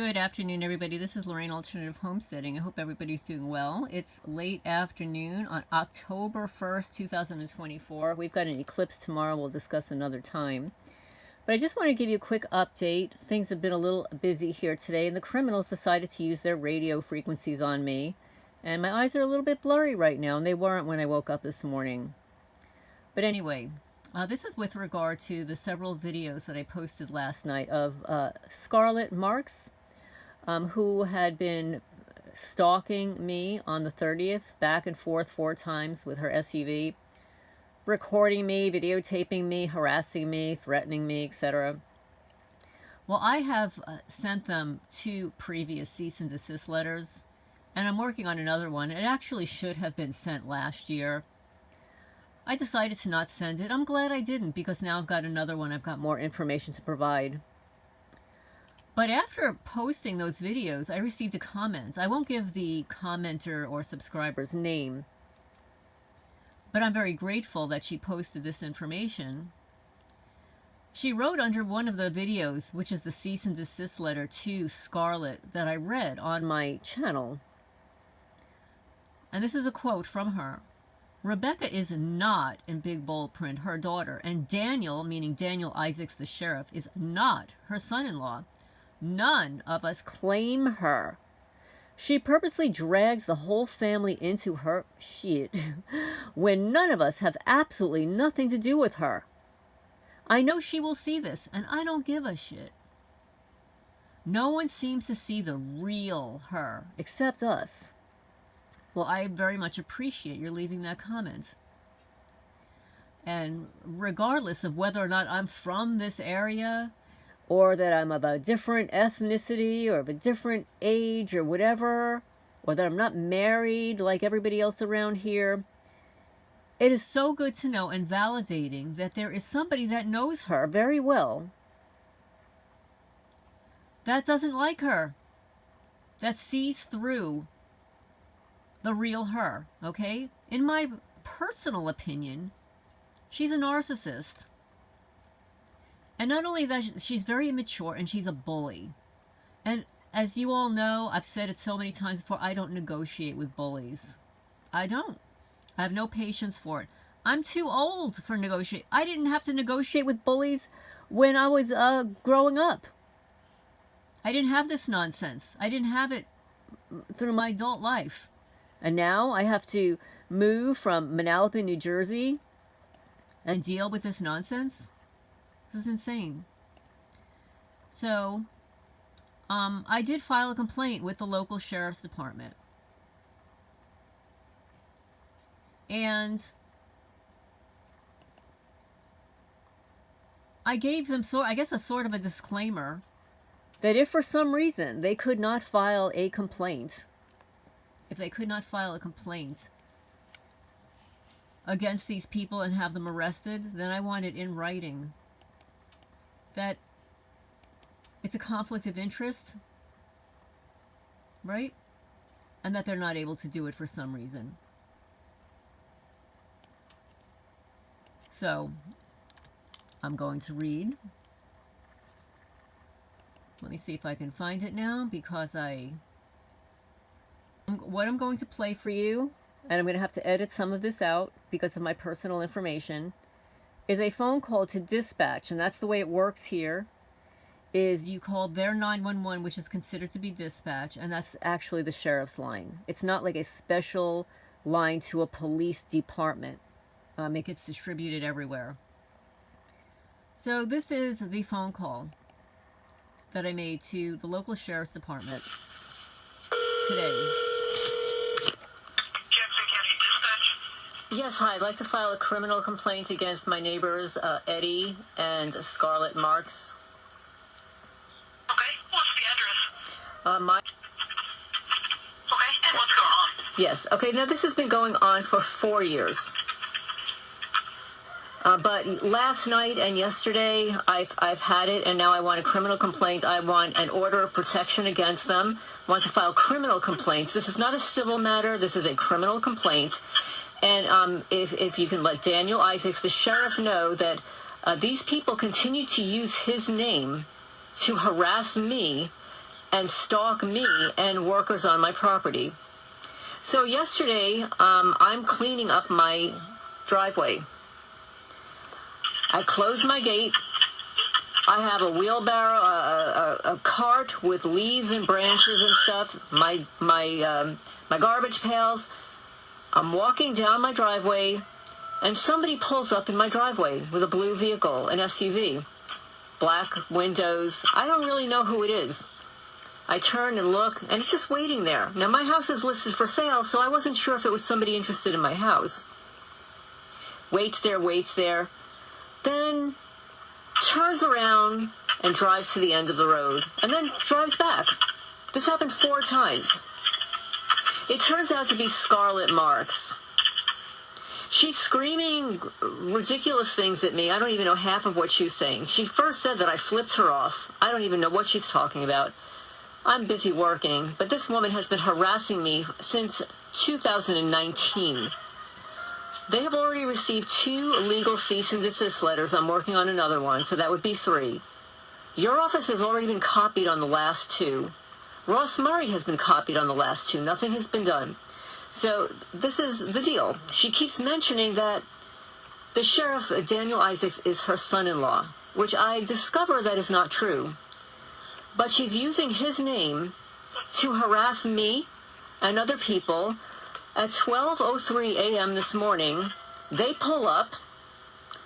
Good afternoon, everybody. This is Lorraine Alternative Homesteading. I hope everybody's doing well. It's late afternoon on October 1st, 2024. We've got an eclipse tomorrow. We'll discuss another time. But I just want to give you a quick update. Things have been a little busy here today, and the criminals decided to use their radio frequencies on me. And my eyes are a little bit blurry right now, and they weren't when I woke up this morning. But anyway, this is with regard to the several videos that I posted last night of Scarlett Marks, who had been stalking me on the 30th, back and forth 4 times with her SUV, recording me, videotaping me, harassing me, threatening me, etc. Well, I have sent them 2 previous cease and desist letters, and I'm working on another one. It actually should have been sent last year. I decided to not send it. I'm glad I didn't, because now I've got another one. I've got more information to provide. But after posting those videos, I received a comment. I won't give the commenter or subscriber's name, but I'm very grateful that she posted this information. She wrote under one of the videos, which is the cease and desist letter to Scarlett that I read on my channel. And this is a quote from her. Rebecca is not, in big bold print, her daughter, and Daniel, meaning Daniel Isaacs the sheriff, is not her son-in-law. None of us claim her. She purposely drags the whole family into her shit when none of us have absolutely nothing to do with her. I know she will see this, and I don't give a shit. No one seems to see the real her, except us. Well, I very much appreciate your leaving that comment. And regardless of whether or not I'm from this area, or that I'm of a different ethnicity, or of a different age, or whatever, or that I'm not married like everybody else around here, it is so good to know and validating that there is somebody that knows her very well that doesn't like her, that sees through the real her, okay? In my personal opinion, she's a narcissist. And not only that, she's very immature and she's a bully. And as you all know, I've said it so many times before, I don't negotiate with bullies. I don't. I have no patience for it. I'm too old for negotiate. I didn't have to negotiate with bullies when I was growing up. I didn't have this nonsense. I didn't have it through my adult life. And now I have to move from Manalapan, New Jersey, and deal with this nonsense. This is insane. So, I did file a complaint with the local sheriff's department. And I gave them, I guess, a sort of a disclaimer that if for some reason they could not file a complaint, against these people and have them arrested, then I want it in writing that it's a conflict of interest, right? And that they're not able to do it for some reason. So, I'm going to read. Let me see if I can find it now, because what I'm going to play for you, and I'm going to have to edit some of this out because of my personal information, is a phone call to dispatch. And that's the way it works here, is you call their 911, which is considered to be dispatch, and that's actually the sheriff's line. It's not like a special line to a police department. It gets distributed everywhere. So this is the phone call that I made to the local sheriff's department today. Yes, hi. I'd like to file a criminal complaint against my neighbors, Eddie and Scarlett Marks. Okay, what's the address? Okay, and what's going on? Yes, okay, now this has been going on for 4 years. But last night and yesterday, I've had it, and now I want a criminal complaint. I want an order of protection against them. I want to file criminal complaints. This is not a civil matter. This is a criminal complaint. And if you can let Daniel Isaacs, the sheriff, know that these people continue to use his name to harass me and stalk me and workers on my property. So yesterday, I'm cleaning up my driveway. I closed my gate. I have a wheelbarrow, a cart with leaves and branches and stuff, my garbage pails. I'm walking down my driveway, and somebody pulls up in my driveway with a blue vehicle, an SUV. Black windows. I don't really know who it is. I turn and look, and it's just waiting there. Now, my house is listed for sale, so I wasn't sure if it was somebody interested in my house. Waits there. Then turns around and drives to the end of the road, and then drives back. This happened 4 times. It turns out to be Scarlet Marks. She's screaming ridiculous things at me. I don't even know half of what she was saying. She first said that I flipped her off. I don't even know what she's talking about. I'm busy working, but this woman has been harassing me since 2019. They have already received 2 legal cease and desist letters. I'm working on another one, so that would be 3. Your office has already been copied on the last 2. Ross Murray has been copied on the last 2. Nothing has been done. So this is the deal. She keeps mentioning that the sheriff, Daniel Isaacs, is her son-in-law, which I discover that is not true. But she's using his name to harass me and other people. At 12:03 a.m. this morning, they pull up,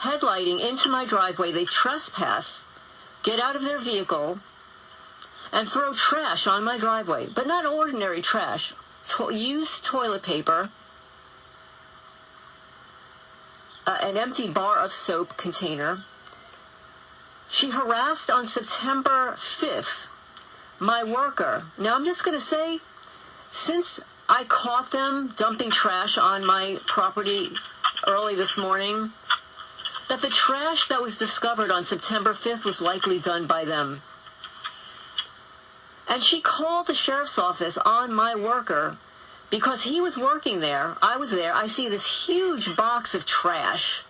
headlighting into my driveway. They trespass, get out of their vehicle, and throw trash on my driveway. But not ordinary trash. Used toilet paper, an empty bar of soap container. She harassed on September 5th my worker. Now, I'm just going to say, since I caught them dumping trash on my property early this morning, that the trash that was discovered on September 5th was likely done by them. And she called the sheriff's office on my worker because he was working there. I was there. I see this huge box of trash.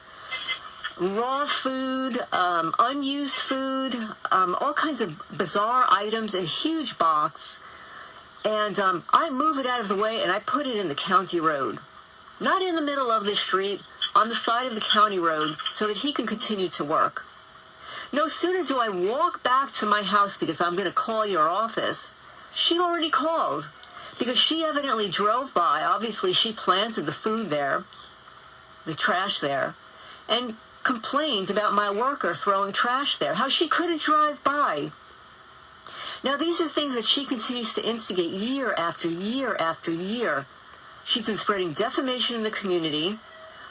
Raw food, unused food, all kinds of bizarre items in a huge box. And I move it out of the way and I put it in the county road. Not in the middle of the street, on the side of the county road so that he can continue to work. No sooner do I walk back to my house because I'm going to call your office, she already called because she evidently drove by. Obviously, she planted the food there, the trash there, and complained about my worker throwing trash there, how she couldn't drive by. Now, these are things that she continues to instigate year after year after year. She's been spreading defamation in the community.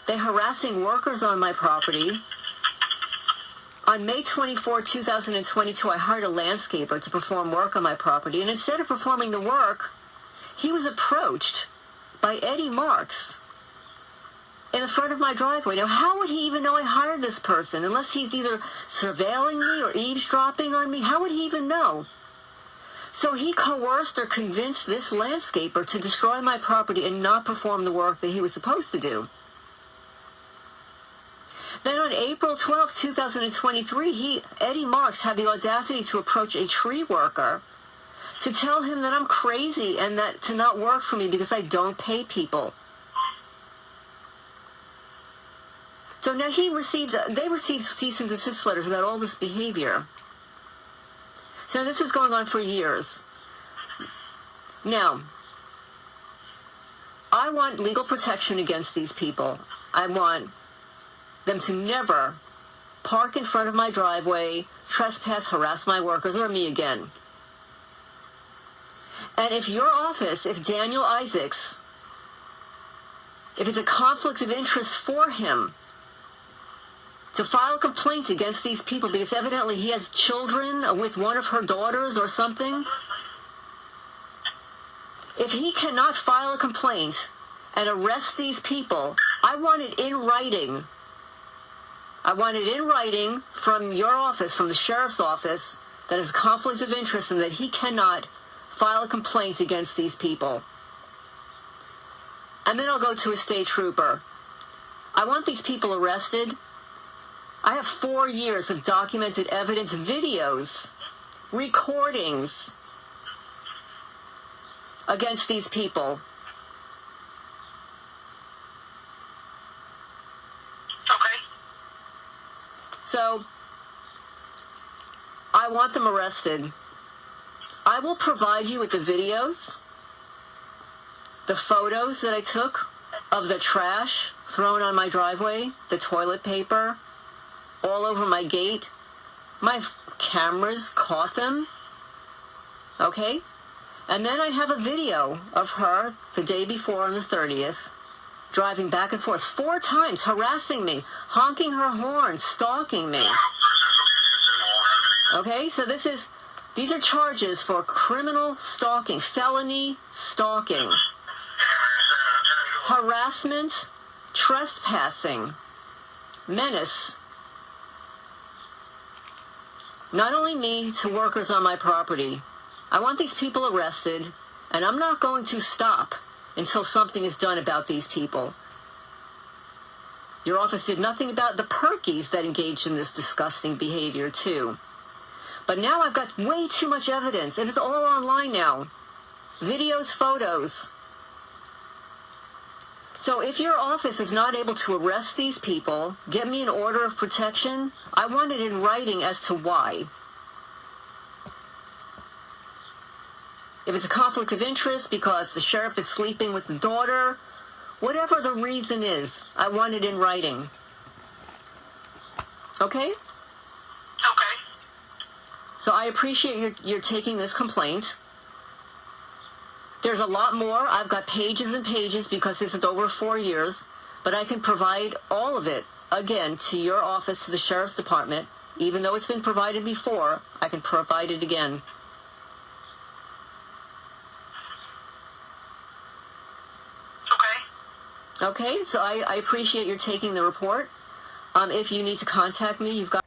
They're harassing workers on my property. On May 24, 2022, I hired a landscaper to perform work on my property, and instead of performing the work, he was approached by Eddie Marks in the front of my driveway. Now, how would he even know I hired this person unless he's either surveilling me or eavesdropping on me? How would he even know? So he coerced or convinced this landscaper to destroy my property and not perform the work that he was supposed to do. Then on April 12, 2023, Eddie Marks had the audacity to approach a tree worker to tell him that I'm crazy and that to not work for me because I don't pay people. So now they received cease and desist letters about all this behavior. So this is going on for years. Now, I want legal protection against these people. I want them to never park in front of my driveway, trespass, harass my workers, or me again. And if your office, if Daniel Isaacs, if it's a conflict of interest for him to file a complaint against these people because evidently he has children with one of her daughters or something, if he cannot file a complaint and arrest these people, I want it in writing. I want it in writing from your office, from the sheriff's office, that is a conflict of interest and that he cannot file a complaint against these people. And then I'll go to a state trooper. I want these people arrested. I have 4 years of documented evidence, videos, recordings against these people. Okay. So, I want them arrested. I will provide you with the videos, the photos that I took of the trash thrown on my driveway, the toilet paper, all over my gate. My cameras caught them. Okay? And then I have a video of her the day before on the 30th, driving back and forth 4 times, harassing me, honking her horn, stalking me. Okay? So these are charges for criminal stalking, felony stalking, harassment, trespassing, menace. Not only me, to workers on my property. I want these people arrested, and I'm not going to stop until something is done about these people. Your office did nothing about the Perkies that engaged in this disgusting behavior, too. But now I've got way too much evidence, and it's all online now. Videos, photos. So if your office is not able to arrest these people, get me an order of protection, I want it in writing as to why. If it's a conflict of interest because the sheriff is sleeping with the daughter, whatever the reason is, I want it in writing. Okay? Okay. So I appreciate your taking this complaint. There's a lot more. I've got pages and pages because this is over 4 years, but I can provide all of it, again, to your office, to the sheriff's department. Even though it's been provided before, I can provide it again. Okay. Okay, so I appreciate your taking the report. If you need to contact me, you've got